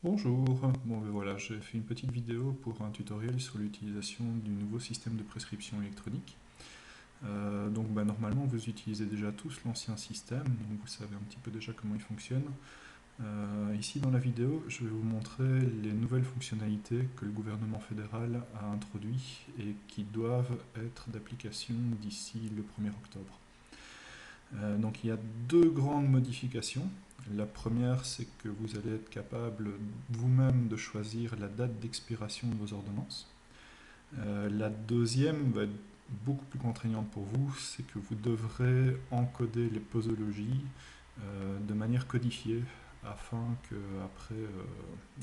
Bonjour, bon ben voilà, j'ai fait une petite vidéo pour un tutoriel sur l'utilisation du nouveau système de prescription électronique. Donc ben, normalement vous utilisez déjà tous l'ancien système, donc vous savez un petit peu déjà comment il fonctionne. Ici dans la vidéo, je vais vous montrer les nouvelles fonctionnalités que le gouvernement fédéral a introduites et qui doivent être d'application d'ici le 1er octobre. Donc il y a deux grandes modifications. La première, c'est que vous allez être capable vous-même de choisir la date d'expiration de vos ordonnances. La deuxième va être beaucoup plus contraignante pour vous, c'est que vous devrez encoder les posologies de manière codifiée afin que après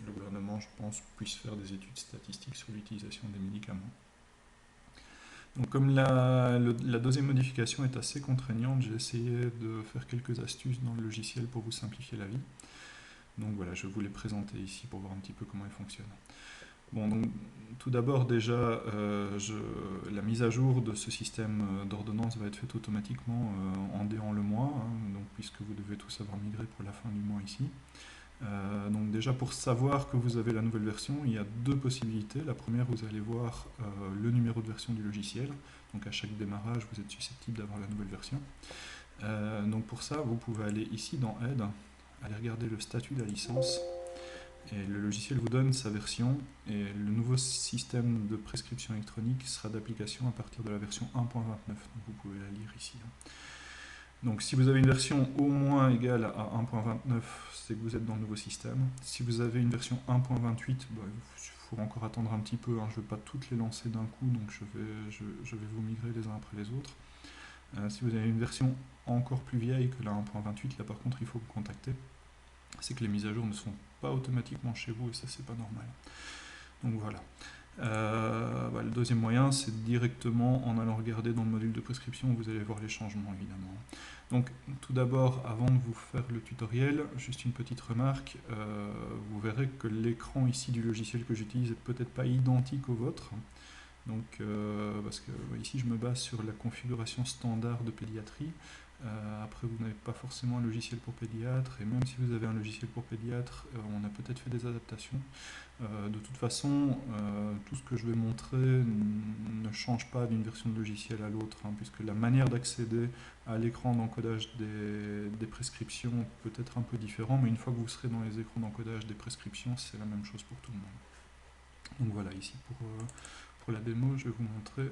le gouvernement, je pense, puisse faire des études statistiques sur l'utilisation des médicaments. Donc comme la deuxième modification est assez contraignante, j'ai essayé de faire quelques astuces dans le logiciel pour vous simplifier la vie. Donc voilà, je vous les présenter ici pour voir un petit peu comment ils fonctionnent. Bon, donc tout d'abord déjà, la mise à jour de ce système d'ordonnance va être faite automatiquement en déant le mois, hein, donc puisque vous devez tous avoir migré pour la fin du mois ici. Donc déjà pour savoir que vous avez la nouvelle version, il y a deux possibilités. La première, vous allez voir le numéro de version du logiciel. Donc à chaque démarrage, vous êtes susceptible d'avoir la nouvelle version. Donc pour ça, vous pouvez aller ici dans Aide, aller regarder le statut de la licence. Et le logiciel vous donne sa version et le nouveau système de prescription électronique sera d'application à partir de la version 1.29. Donc vous pouvez la lire ici. Donc si vous avez une version au moins égale à 1.29, c'est que vous êtes dans le nouveau système. Si vous avez une version 1.28, bah, il faut encore attendre un petit peu, hein. Je ne vais pas toutes les lancer d'un coup, donc je vais vous migrer les uns après les autres. Si vous avez une version encore plus vieille que la 1.28, là par contre il faut vous contacter. C'est que les mises à jour ne sont pas automatiquement chez vous et ça c'est pas normal. Donc voilà. Le deuxième moyen, c'est directement en allant regarder dans le module de prescription, vous allez voir les changements évidemment. Donc tout d'abord, avant de vous faire le tutoriel, juste une petite remarque, vous verrez que l'écran ici du logiciel que j'utilise n'est peut-être pas identique au vôtre. Donc, parce que ici je me base sur la configuration standard de pédiatrie. Après, vous n'avez pas forcément un logiciel pour pédiatre, et même si vous avez un logiciel pour pédiatre, on a peut-être fait des adaptations. De toute façon, tout ce que je vais montrer ne change pas d'une version de logiciel à l'autre, hein, puisque la manière d'accéder à l'écran d'encodage des prescriptions peut être un peu différent, mais une fois que vous serez dans les écrans d'encodage des prescriptions, c'est la même chose pour tout le monde. Donc voilà, ici pour la démo, je vais vous montrer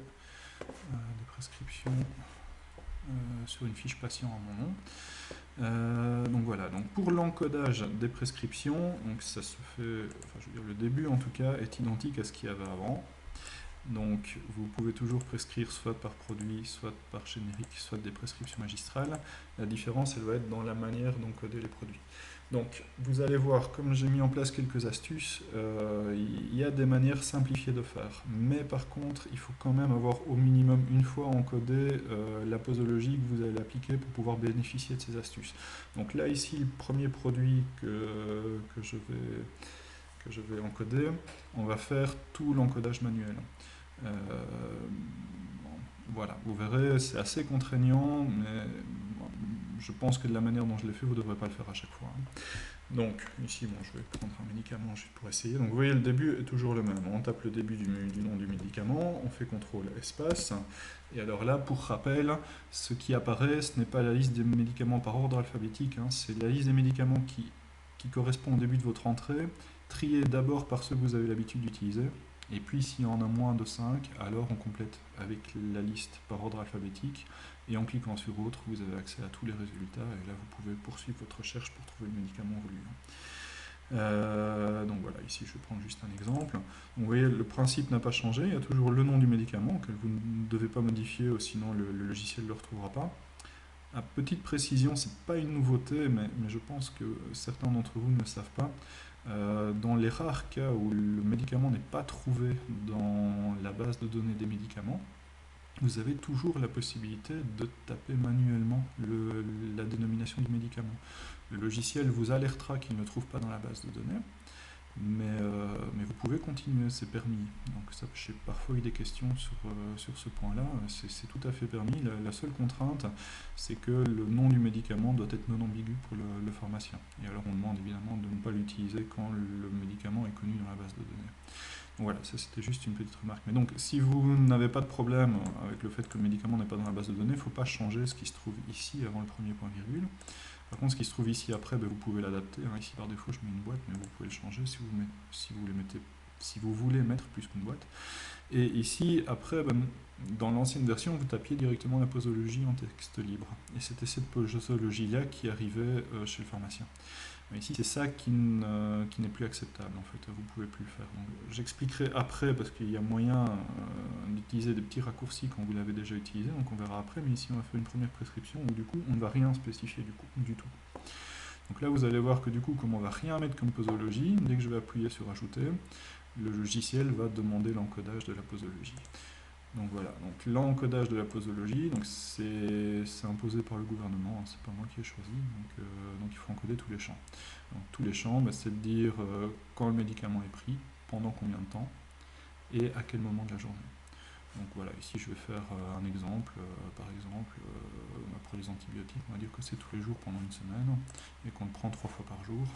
des prescriptions sur une fiche patient à mon nom. Donc voilà, donc pour l'encodage des prescriptions, donc ça se fait, enfin je veux dire le début en tout cas est identique à ce qu'il y avait avant. Donc vous pouvez toujours prescrire soit par produit, soit par générique, soit des prescriptions magistrales. La différence elle va être dans la manière d'encoder les produits. Donc vous allez voir, comme j'ai mis en place quelques astuces, il y a des manières simplifiées de faire. Mais par contre, il faut quand même avoir au minimum une fois encodé la posologie que vous allez appliquer pour pouvoir bénéficier de ces astuces. Donc là ici, le premier produit que je vais encoder, on va faire tout l'encodage manuel. Euh, voilà, vous verrez, c'est assez contraignant, mais je pense que de la manière dont je l'ai fait, vous ne devrez pas le faire à chaque fois, hein. Donc, ici, bon, je vais prendre un médicament juste pour essayer. Donc, vous voyez, le début est toujours le même. On tape le début du nom du médicament, on fait CTRL espace. Et alors là, pour rappel, ce qui apparaît, ce n'est pas la liste des médicaments par ordre alphabétique, hein, c'est la liste des médicaments qui correspond au début de votre entrée, triés d'abord par ceux que vous avez l'habitude d'utiliser. Et puis, s'il y en a moins de 5, alors on complète avec la liste par ordre alphabétique. Et en cliquant sur autre, vous avez accès à tous les résultats et là vous pouvez poursuivre votre recherche pour trouver le médicament voulu. Donc voilà, ici je vais prendre juste un exemple. Donc, vous voyez, le principe n'a pas changé, il y a toujours le nom du médicament que vous ne devez pas modifier, sinon le logiciel ne le retrouvera pas. À petite précision, c'est pas une nouveauté, mais je pense que certains d'entre vous ne le savent pas. Dans les rares cas où le médicament n'est pas trouvé dans la base de données des médicaments, vous avez toujours la possibilité de taper manuellement la dénomination du médicament. Le logiciel vous alertera qu'il ne trouve pas dans la base de données. mais vous pouvez continuer, c'est permis. Donc ça, j'ai parfois eu des questions sur ce point-là, c'est tout à fait permis. La seule contrainte, c'est que le nom du médicament doit être non ambigu pour le pharmacien. Et alors on demande évidemment de ne pas l'utiliser quand le médicament est connu dans la base de données. Donc voilà, ça c'était juste une petite remarque. Mais donc si vous n'avez pas de problème avec le fait que le médicament n'est pas dans la base de données, il ne faut pas changer ce qui se trouve ici avant le premier point virgule. Par contre, ce qui se trouve ici après, ben, vous pouvez l'adapter. Hein. Ici, par défaut, je mets une boîte, mais vous pouvez le changer si vous voulez mettre plus qu'une boîte. Et ici, après, ben, dans l'ancienne version, vous tapiez directement la posologie en texte libre. Et c'était cette posologie-là qui arrivait chez le pharmacien. Mais ici, c'est ça qui n'est plus acceptable, en fait. Vous ne pouvez plus le faire. J'expliquerai après, parce qu'il y a moyen d'utiliser des petits raccourcis quand vous l'avez déjà utilisé, donc on verra après. Mais ici, on va faire une première prescription où, du coup, on ne va rien spécifier du tout. Donc là, vous allez voir que, du coup, comme on ne va rien mettre comme posologie, dès que je vais appuyer sur Ajouter, le logiciel va demander l'encodage de la posologie. Donc voilà, donc l'encodage de la posologie, c'est imposé par le gouvernement, hein, c'est pas moi qui ai choisi, donc il faut encoder tous les champs. Donc tous les champs, c'est de dire quand le médicament est pris, pendant combien de temps, et à quel moment de la journée. Donc voilà, ici je vais faire un exemple, par exemple, pour les antibiotiques, on va dire que c'est tous les jours pendant une semaine, et qu'on le prend 3 fois par jour.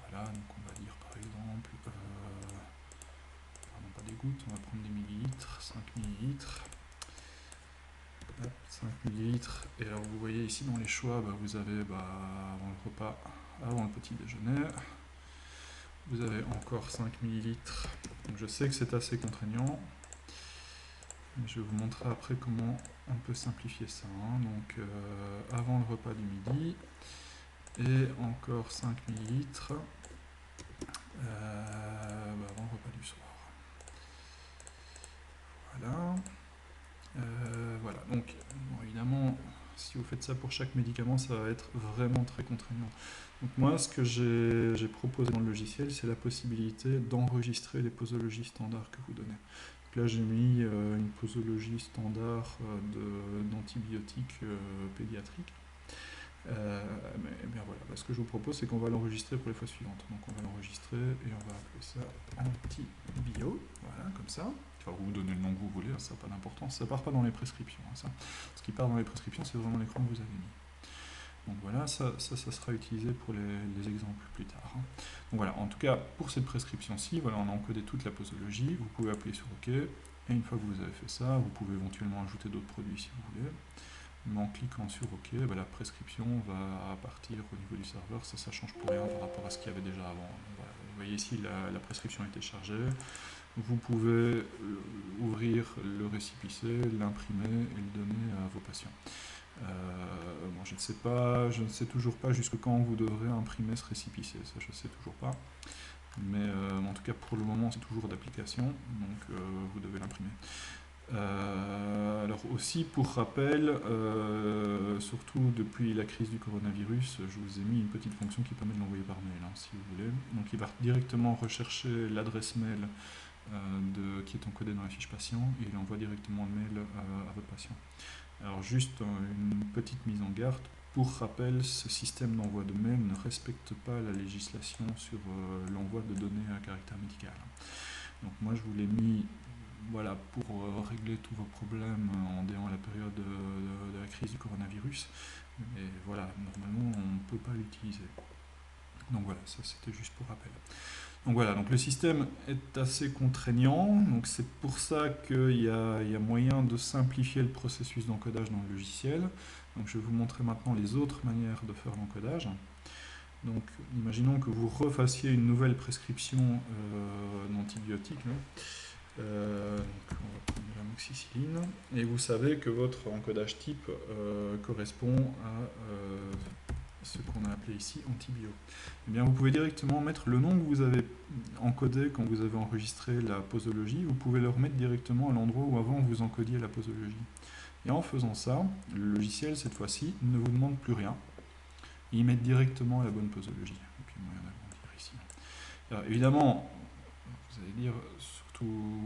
Voilà, donc on va dire par exemple... pas des gouttes, on va prendre des millilitres, 5 millilitres. Hop, 5 millilitres. Et alors vous voyez ici dans les choix, vous avez avant le repas, avant le petit déjeuner, vous avez encore 5 millilitres. Donc je sais que c'est assez contraignant, mais je vais vous montrer après comment on peut simplifier ça. Hein. Donc avant le repas du midi, et encore 5 millilitres avant le repas du soir. Voilà. Voilà, donc bon, évidemment, si vous faites ça pour chaque médicament, ça va être vraiment très contraignant. Donc moi, ce que j'ai proposé dans le logiciel, c'est la possibilité d'enregistrer les posologies standards que vous donnez. Donc là, j'ai mis une posologie standard d'antibiotiques pédiatriques. Mais bien voilà, ce que je vous propose, c'est qu'on va l'enregistrer pour les fois suivantes. Donc on va l'enregistrer et on va appeler ça antibio, voilà, comme ça. Enfin, vous donnez le nom que vous voulez, ça n'a pas d'importance, ça part pas dans les prescriptions. Hein, ça. Ce qui part dans les prescriptions, c'est vraiment l'écran que vous avez mis. Donc voilà, ça sera utilisé pour les exemples plus tard. Hein. Donc voilà, en tout cas, pour cette prescription-ci, voilà, on a encodé toute la posologie, vous pouvez appuyer sur OK, et une fois que vous avez fait ça, vous pouvez éventuellement ajouter d'autres produits si vous voulez. Mais en cliquant sur OK, la prescription va partir au niveau du serveur, ça ne change pour rien par rapport à ce qu'il y avait déjà avant. Voilà, vous voyez ici, la prescription a été chargée. Vous pouvez ouvrir le récépissé, l'imprimer et le donner à vos patients. Bon, je ne sais toujours pas jusqu'à quand vous devrez imprimer ce récépissé, ça je ne sais toujours pas. Mais en tout cas pour le moment c'est toujours d'application, donc vous devez l'imprimer. Alors aussi pour rappel, surtout depuis la crise du coronavirus, je vous ai mis une petite fonction qui permet de l'envoyer par mail, hein, si vous voulez. Donc il va directement rechercher l'adresse mail qui est encodée dans la fiche patient et il envoie directement le mail à votre patient. Alors juste une petite mise en garde, pour rappel, ce système d'envoi de mail ne respecte pas la législation sur l'envoi de données à caractère médical. Donc moi je vous l'ai mis voilà, pour régler tous vos problèmes en déant la période de la crise du coronavirus. Et voilà, normalement on ne peut pas l'utiliser. Donc voilà, ça c'était juste pour rappel. Donc voilà, donc le système est assez contraignant, donc c'est pour ça qu'il y a moyen de simplifier le processus d'encodage dans le logiciel. Donc je vais vous montrer maintenant les autres manières de faire l'encodage. Donc imaginons que vous refassiez une nouvelle prescription d'antibiotiques. Donc on va prendre de l'amoxicilline, et vous savez que votre encodage type correspond à ce qu'on a appelé ici antibio. Eh bien, vous pouvez directement mettre le nom que vous avez encodé quand vous avez enregistré la posologie, vous pouvez le remettre directement à l'endroit où avant vous encodiez la posologie. Et en faisant ça, le logiciel, cette fois-ci, ne vous demande plus rien. Il met directement la bonne posologie. Et puis, moyen d'agrandir ici. Alors, évidemment, vous allez dire,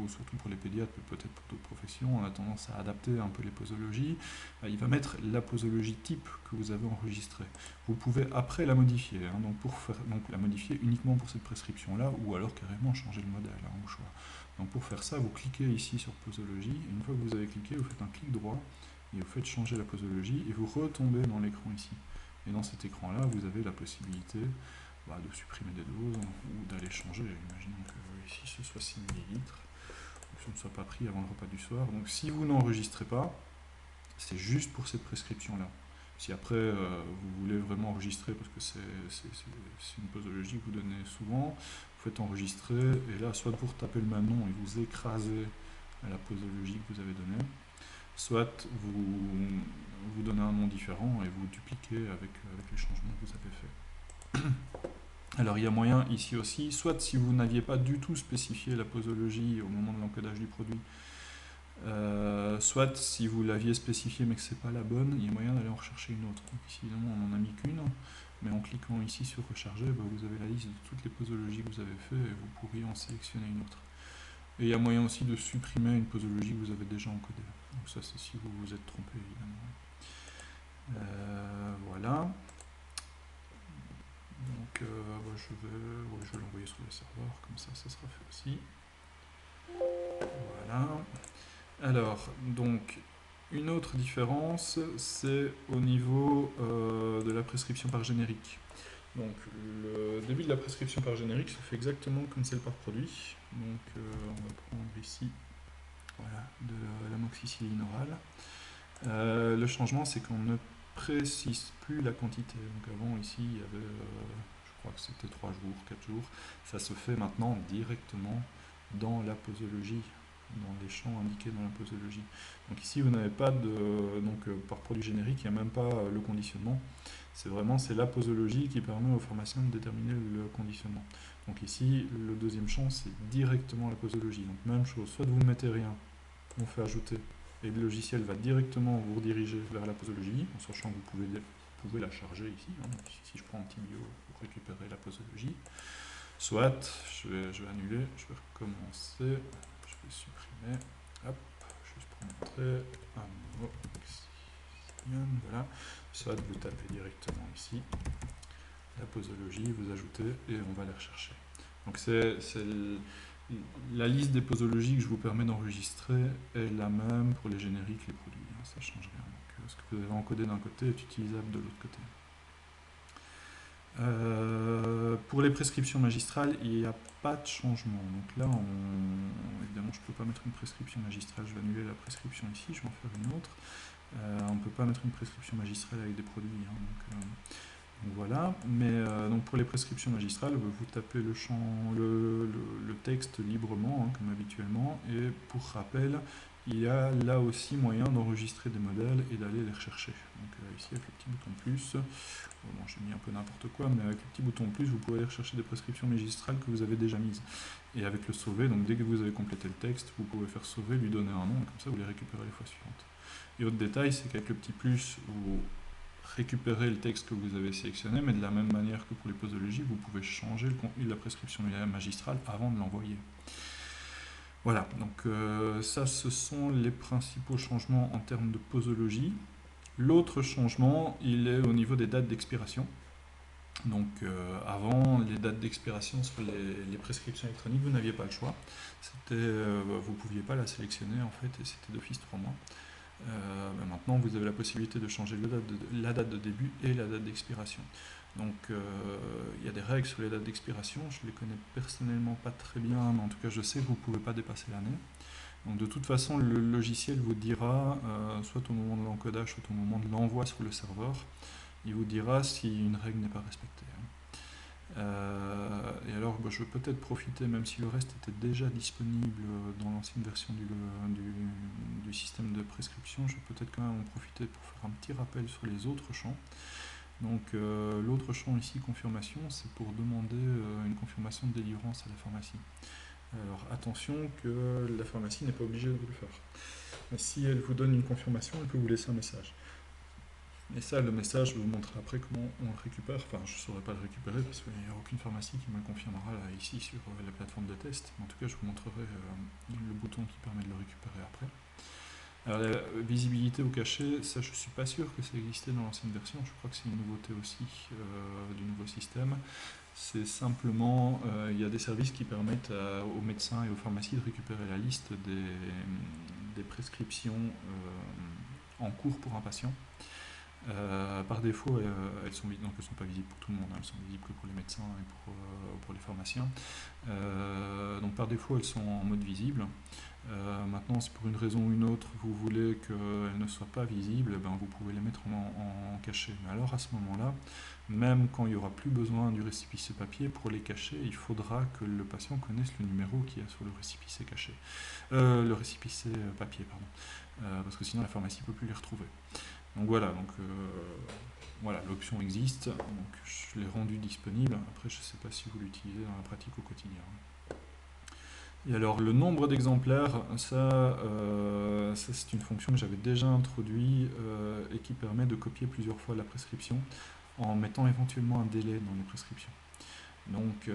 surtout pour les pédiatres, mais peut-être pour d'autres professions, on a tendance à adapter un peu les posologies. Il va mettre la posologie type que vous avez enregistrée. Vous pouvez après la modifier, hein, donc la modifier uniquement pour cette prescription-là, ou alors carrément changer le modèle, hein, au choix. Donc pour faire ça, vous cliquez ici sur posologie, et une fois que vous avez cliqué, vous faites un clic droit, et vous faites changer la posologie, et vous retombez dans l'écran ici. Et dans cet écran-là, vous avez la possibilité de supprimer des doses ou d'aller changer. Imaginons que ici ce soit 6 ml, que ce ne soit pas pris avant le repas du soir. Donc si vous n'enregistrez pas, c'est juste pour cette prescription-là. Si après vous voulez vraiment enregistrer, parce que c'est une posologie que vous donnez souvent, vous faites enregistrer, et là, soit vous retapez le même nom et vous écrasez la posologie que vous avez donnée, soit vous donnez un nom différent et vous dupliquez avec les changements que vous avez faits. Alors il y a moyen ici aussi, soit si vous n'aviez pas du tout spécifié la posologie au moment de l'encodage du produit, soit si vous l'aviez spécifié mais que ce n'est pas la bonne, il y a moyen d'aller en rechercher une autre. Donc ici évidemment on n'en a mis qu'une, mais en cliquant ici sur recharger, vous avez la liste de toutes les posologies que vous avez fait et vous pourriez en sélectionner une autre. Et il y a moyen aussi de supprimer une posologie que vous avez déjà encodée. Donc ça c'est si vous vous êtes trompé évidemment. Voilà. Donc je vais l'envoyer sur le serveur, comme ça sera fait aussi. Voilà. Alors, donc, une autre différence, c'est au niveau de la prescription par générique. Donc, le début de la prescription par générique se fait exactement comme celle par produit. Donc, on va prendre ici voilà, de l'amoxicilline orale. Le changement, c'est qu'on ne précise plus la quantité. Donc, avant, ici, il y avait, je crois que c'était 3 jours, 4 jours. Ça se fait maintenant directement dans la posologie, dans les champs indiqués dans la posologie. Donc ici, vous n'avez pas de... Donc par produit générique, il n'y a même pas le conditionnement. C'est la posologie qui permet aux pharmaciens de déterminer le conditionnement. Donc ici, le deuxième champ, c'est directement la posologie. Donc même chose, soit vous ne mettez rien, on fait ajouter, et le logiciel va directement vous rediriger vers la posologie, en sachant que vous pouvez la charger ici. Hein. Si je prends un petit bio pour récupérer la posologie, soit, je vais annuler, je vais recommencer, je vais supprimer, hop, juste pour montrer, voilà, soit vous tapez directement ici, la posologie, vous ajoutez et on va les rechercher. Donc c'est la liste des posologies que je vous permets d'enregistrer est la même pour les génériques, les produits, hein, ça ne change rien. Donc, ce que vous avez encodé d'un côté est utilisable de l'autre côté. Pour les prescriptions magistrales, il n'y a pas de changement. Donc là, évidemment, je ne peux pas mettre une prescription magistrale. Je vais annuler la prescription ici, je vais en faire une autre. On ne peut pas mettre une prescription magistrale avec des produits. Hein, donc voilà. Mais donc pour les prescriptions magistrales, vous tapez le texte librement, hein, comme habituellement. Et pour rappel, il y a là aussi moyen d'enregistrer des modèles et d'aller les rechercher. Donc ici, avec le petit bouton plus. Bon, j'ai mis un peu n'importe quoi, mais avec le petit bouton plus, vous pouvez aller rechercher des prescriptions magistrales que vous avez déjà mises. Et avec le sauver, donc dès que vous avez complété le texte, vous pouvez faire sauver, lui donner un nom, et comme ça vous les récupérez les fois suivantes. Et autre détail, c'est qu'avec le petit plus, vous récupérez le texte que vous avez sélectionné, mais de la même manière que pour les posologies, vous pouvez changer le contenu de la prescription magistrale avant de l'envoyer. Voilà, donc ça ce sont les principaux changements en termes de posologie. L'autre changement, il est au niveau des dates d'expiration. Donc avant, les dates d'expiration sur les prescriptions électroniques, vous n'aviez pas le choix. Vous ne pouviez pas la sélectionner en fait, et c'était d'office 3 mois. Maintenant, vous avez la possibilité de changer la date de début et la date d'expiration. Donc il y a des règles sur les dates d'expiration, je ne les connais personnellement pas très bien, mais en tout cas je sais que vous ne pouvez pas dépasser l'année. Donc de toute façon, le logiciel vous dira, soit au moment de l'encodage, soit au moment de l'envoi sur le serveur, il vous dira si une règle n'est pas respectée. Et alors, je vais peut-être profiter, même si le reste était déjà disponible dans l'ancienne version du système de prescription, je vais peut-être quand même en profiter pour faire un petit rappel sur les autres champs. Donc l'autre champ ici, confirmation, c'est pour demander une confirmation de délivrance à la pharmacie. Alors attention que la pharmacie n'est pas obligée de vous le faire. Mais si elle vous donne une confirmation, elle peut vous laisser un message. Et ça, le message, je vais vous montrer après comment on le récupère. Enfin, je ne saurais pas le récupérer parce qu'il n'y a aucune pharmacie qui me le confirmera là, ici sur la plateforme de test. Mais en tout cas, je vous montrerai le bouton qui permet de le récupérer après. Alors, la visibilité au cachet, ça, je ne suis pas sûr que ça existait dans l'ancienne version. Je crois que c'est une nouveauté aussi du nouveau système. C'est simplement, il y a des services qui permettent aux médecins et aux pharmacies de récupérer la liste des prescriptions en cours pour un patient. Par défaut, elles sont pas visibles pour tout le monde, hein, elles sont visibles que pour les médecins et pour les pharmaciens. Donc par défaut, elles sont en mode visible. Maintenant, si pour une raison ou une autre, vous voulez qu'elles ne soient pas visibles, ben, vous pouvez les mettre en cachet. Mais alors à ce moment-là, même quand il n'y aura plus besoin du récépissé papier, pour les cacher, il faudra que le patient connaisse le numéro qu'il y a sur le récépissé caché. Le récépissé papier, pardon. Parce que sinon la pharmacie ne peut plus les retrouver. Donc voilà, l'option existe, donc je l'ai rendu disponible. Après, je ne sais pas si vous l'utilisez dans la pratique au quotidien. Et alors, le nombre d'exemplaires, ça c'est une fonction que j'avais déjà introduite et qui permet de copier plusieurs fois la prescription en mettant éventuellement un délai dans les prescriptions. Donc,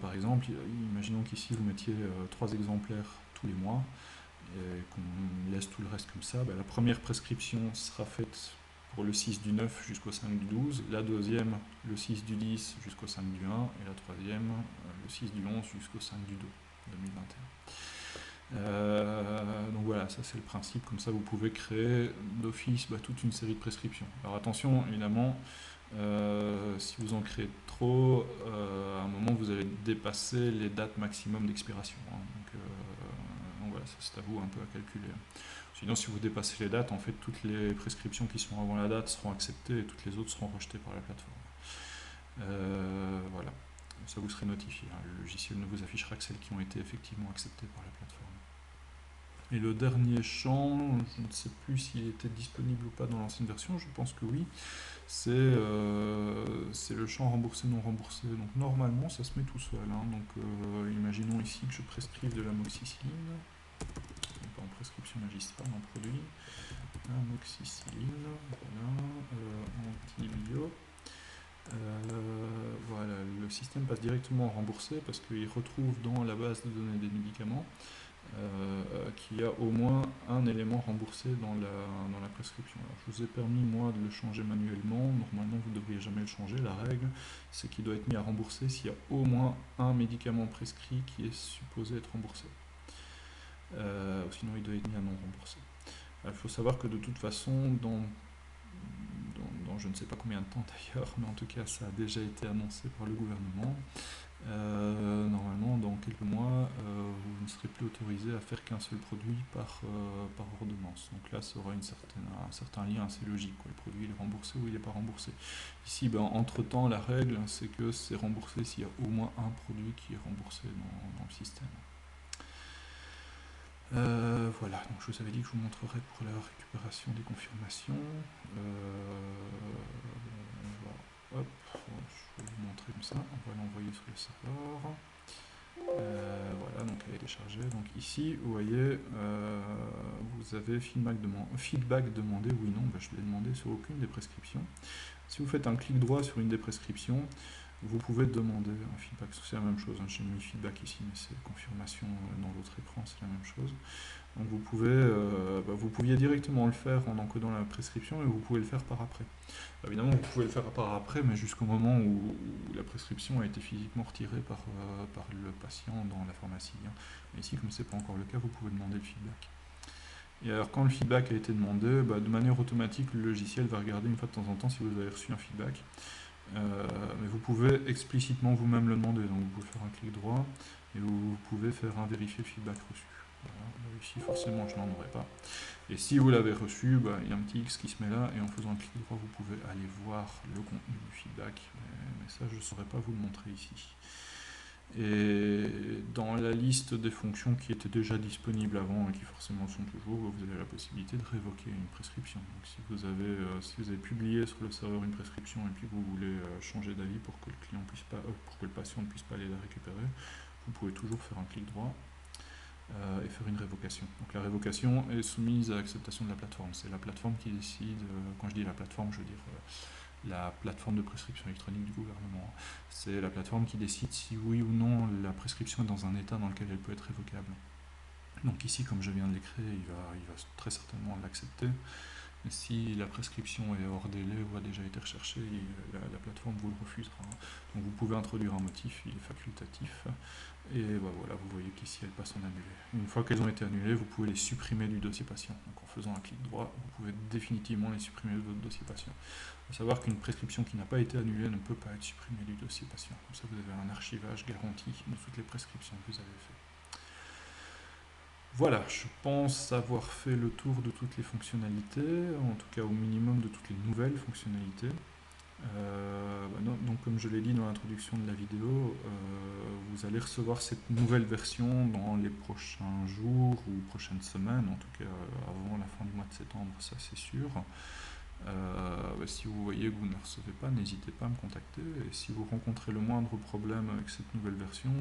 par exemple, imaginons qu'ici vous mettiez 3 exemplaires tous les mois et qu'on laisse tout le reste comme ça. Ben, la première prescription sera faite pour le 6 du 9 jusqu'au 5 du 12, la deuxième le 6 du 10 jusqu'au 5 du 1 et la troisième le 6 du 11 jusqu'au 5 du 2 2021. Donc voilà, ça c'est le principe, comme ça vous pouvez créer d'office toute une série de prescriptions. Alors attention, évidemment, si vous en créez trop, à un moment vous allez dépasser les dates maximum d'expiration. Hein. Donc voilà, ça c'est à vous un peu à calculer. Sinon, si vous dépassez les dates, en fait, toutes les prescriptions qui sont avant la date seront acceptées et toutes les autres seront rejetées par la plateforme. Voilà, ça vous serez notifié. Hein. Le logiciel ne vous affichera que celles qui ont été effectivement acceptées par la plateforme. Et le dernier champ, je ne sais plus s'il était disponible ou pas dans l'ancienne version, je pense que oui, c'est le champ remboursé, non remboursé. Donc normalement, ça se met tout seul. Hein. Donc imaginons ici que je prescrive de l'amoxicilline. En prescription magistrale, en produit, amoxicilline, voilà, antibio. Voilà, le système passe directement en remboursé parce qu'il retrouve dans la base de données des médicaments qu'il y a au moins un élément remboursé dans la prescription. Alors, je vous ai permis moi de le changer manuellement, normalement vous ne devriez jamais le changer, la règle c'est qu'il doit être mis à rembourser s'il y a au moins un médicament prescrit qui est supposé être remboursé. Sinon il doit être mis à non remboursé. Il faut savoir que de toute façon, dans je ne sais pas combien de temps d'ailleurs, mais en tout cas ça a déjà été annoncé par le gouvernement. Normalement, dans quelques mois, vous ne serez plus autorisé à faire qu'un seul produit par ordonnance. Donc là, ça aura un certain lien assez logique. Quoi. Le produit il est remboursé ou il n'est pas remboursé. Ici, entre-temps, la règle, c'est que c'est remboursé s'il y a au moins un produit qui est remboursé dans le système. Voilà, donc je vous avais dit que je vous montrerai pour la récupération des confirmations. Voilà. Hop, je vais vous montrer comme ça, on va l'envoyer sur le serveur. Voilà, donc elle est déchargée. Donc ici, vous voyez, vous avez feedback demandé, oui, non, je l'ai demandé sur aucune des prescriptions. Si vous faites un clic droit sur une des prescriptions, vous pouvez demander un feedback. C'est la même chose, hein. J'ai mis feedback ici, mais c'est confirmation dans l'autre écran, c'est la même chose. Donc vous pouviez directement le faire en encodant la prescription et vous pouvez le faire par après. Évidemment, vous pouvez le faire par après, mais jusqu'au moment où la prescription a été physiquement retirée par le patient dans la pharmacie. Hein. Mais ici, comme ce n'est pas encore le cas, vous pouvez demander le feedback. Et alors, quand le feedback a été demandé, de manière automatique, le logiciel va regarder une fois de temps en temps si vous avez reçu un feedback. Mais vous pouvez explicitement vous-même le demander. Donc, vous pouvez faire un clic droit et vous pouvez faire un vérifier le feedback reçu. Voilà. Ici, forcément, je n'en aurai pas. Et si vous l'avez reçu, il y a un petit X qui se met là, et en faisant un clic droit, vous pouvez aller voir le contenu du feedback. Mais ça, je ne saurais pas vous le montrer ici. Et dans la liste des fonctions qui étaient déjà disponibles avant et qui forcément sont toujours, vous avez la possibilité de révoquer une prescription. Donc si vous avez publié sur le serveur une prescription et puis vous voulez changer d'avis pour que le client puisse pas, pour que le patient ne puisse pas aller la récupérer, vous pouvez toujours faire un clic droit et faire une révocation. Donc la révocation est soumise à l'acceptation de la plateforme. C'est la plateforme qui décide, quand je dis la plateforme, je veux dire la plateforme de prescription électronique du gouvernement. C'est la plateforme qui décide si oui ou non la prescription est dans un état dans lequel elle peut être révocable. Donc ici, comme je viens de l'écrire, il va très certainement l'accepter. Mais si la prescription est hors délai ou a déjà été recherchée, la plateforme vous le refusera. Donc vous pouvez introduire un motif, il est facultatif. Et ben voilà, vous voyez qu'ici elles passent en annulé. Une fois qu'elles ont été annulées, vous pouvez les supprimer du dossier patient. Donc en faisant un clic droit, vous pouvez définitivement les supprimer de votre dossier patient. Il faut savoir qu'une prescription qui n'a pas été annulée ne peut pas être supprimée du dossier patient. Comme ça, vous avez un archivage garanti de toutes les prescriptions que vous avez faites. Voilà, je pense avoir fait le tour de toutes les fonctionnalités, en tout cas au minimum de toutes les nouvelles fonctionnalités. Donc comme je l'ai dit dans l'introduction de la vidéo, vous allez recevoir cette nouvelle version dans les prochains jours ou prochaines semaines, en tout cas avant la fin du mois de septembre, ça c'est sûr. Si vous voyez que vous ne la recevez pas, n'hésitez pas à me contacter. Et si vous rencontrez le moindre problème avec cette nouvelle version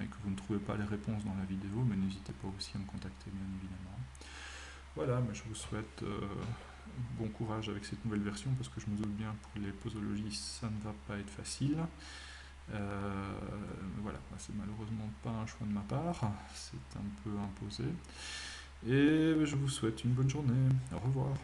et que vous ne trouvez pas les réponses dans la vidéo, n'hésitez pas aussi à me contacter, bien évidemment. Voilà, je vous souhaite bon courage avec cette nouvelle version parce que je me doute bien pour les posologies ça ne va pas être facile. Voilà, c'est malheureusement pas un choix de ma part, c'est un peu imposé. Et je vous souhaite une bonne journée. Au revoir.